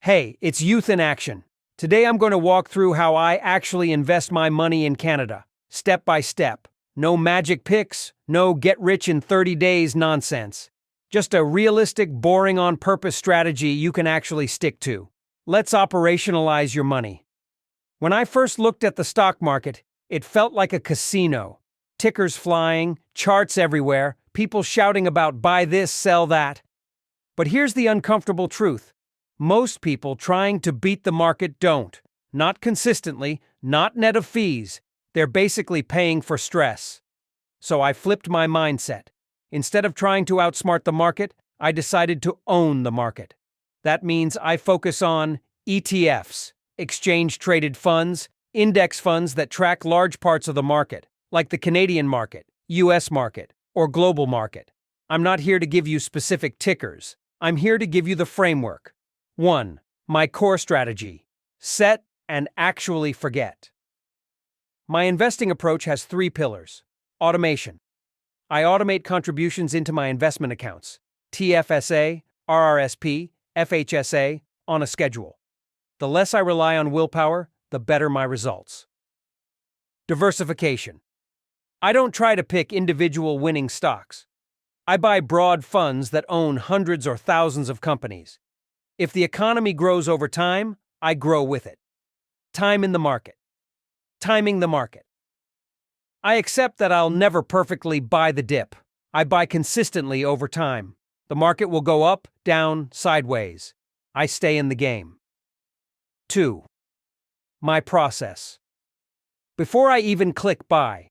Hey, it's Youth in Action. Today I'm going to walk through how I actually invest my money in Canada, step by step. No magic picks, no get rich in 30 days nonsense. Just a realistic, boring on purpose strategy you can actually stick to. Let's operationalize your money. When I first looked at the stock market, it felt like a casino. Tickers flying, charts everywhere, people shouting about buy this, sell that. But here's the uncomfortable truth. Most people trying to beat the market don't. Not consistently, not net of fees. They're basically paying for stress. So I flipped my mindset. Instead of trying to outsmart the market, I decided to own the market. That means I focus on ETFs, exchange-traded funds, index funds that track large parts of the market, like the Canadian market, US market, or global market. I'm not here to give you specific tickers. I'm here to give you the framework. 1. My core strategy. Set and actually forget. My investing approach has 3 pillars. Automation. I automate contributions into my investment accounts, TFSA, RRSP, FHSA, on a schedule. The less I rely on willpower, the better my results. Diversification. I don't try to pick individual winning stocks. I buy broad funds that own hundreds or thousands of companies. If the economy grows over time, I grow with it. Time in the market. Timing the market. I accept that I'll never perfectly buy the dip. I buy consistently over time. The market will go up, down, sideways. I stay in the game. 2. My process. Before I even click buy,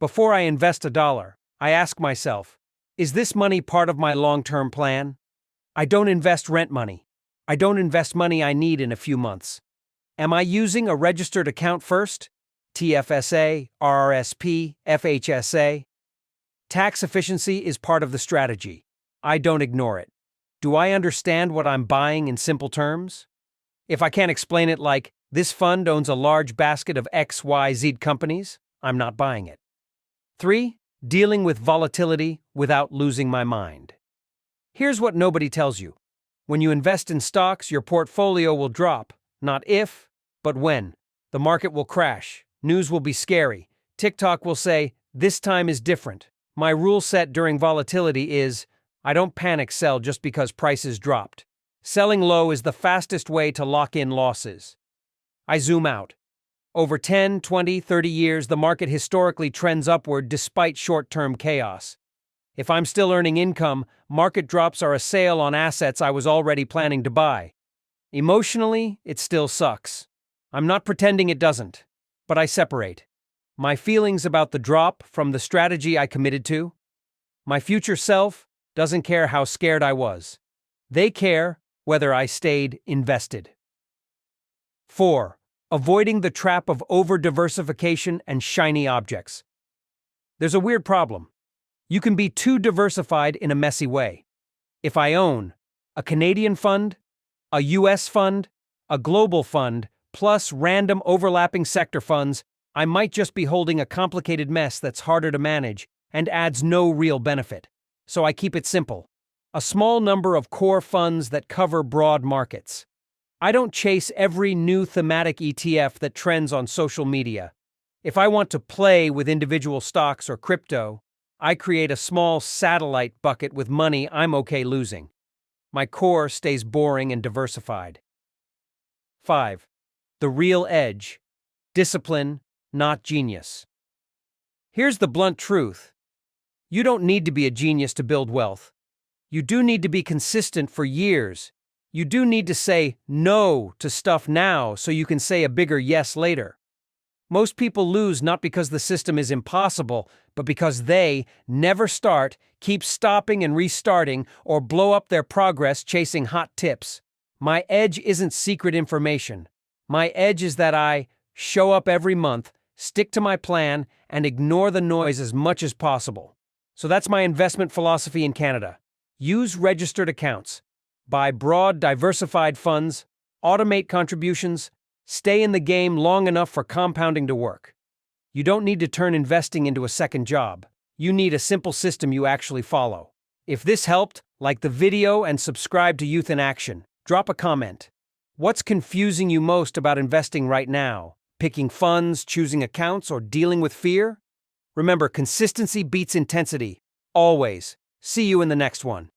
before I invest $1, I ask myself, is this money part of my long-term plan? I don't invest rent money. I don't invest money I need in a few months. Am I using a registered account first? TFSA, RRSP, FHSA? Tax efficiency is part of the strategy. I don't ignore it. Do I understand what I'm buying in simple terms? If I can't explain it like, this fund owns a large basket of XYZ companies, I'm not buying it. 3. Dealing with volatility without losing my mind. Here's what nobody tells you. When you invest in stocks, your portfolio will drop, not if, but when. The market will crash, news will be scary, TikTok will say, this time is different. My rule set during volatility is, I don't panic sell just because prices dropped. Selling low is the fastest way to lock in losses. I zoom out. Over 10, 20, 30 years, the market historically trends upward despite short-term chaos. If I'm still earning income, market drops are a sale on assets I was already planning to buy. Emotionally, it still sucks. I'm not pretending it doesn't, but I separate. My feelings about the drop from the strategy I committed to. My future self doesn't care how scared I was. They care whether I stayed invested. 4. Avoiding the trap of over-diversification and shiny objects. There's a weird problem. You can be too diversified in a messy way. If I own a Canadian fund, a US fund, a global fund, plus random overlapping sector funds, I might just be holding a complicated mess that's harder to manage and adds no real benefit. So I keep it simple. A small number of core funds that cover broad markets. I don't chase every new thematic ETF that trends on social media. If I want to play with individual stocks or crypto, I create a small satellite bucket with money I'm okay losing. My core stays boring and diversified. 5. The real edge. Discipline, not genius. Here's the blunt truth. You don't need to be a genius to build wealth. You do need to be consistent for years. You do need to say no to stuff now so you can say a bigger yes later. Most people lose not because the system is impossible, but because they never start, keep stopping and restarting, or blow up their progress chasing hot tips. My edge isn't secret information. My edge is that I show up every month, stick to my plan, and ignore the noise as much as possible. So that's my investment philosophy in Canada. Use registered accounts. Buy broad, diversified funds. Automate contributions. Stay in the game long enough for compounding to work. You don't need to turn investing into a second job. You need a simple system you actually follow. If this helped, like the video and subscribe to Youth in Action. Drop a comment. What's confusing you most about investing right now? Picking funds, choosing accounts, or dealing with fear? Remember, consistency beats intensity. Always. See you in the next one.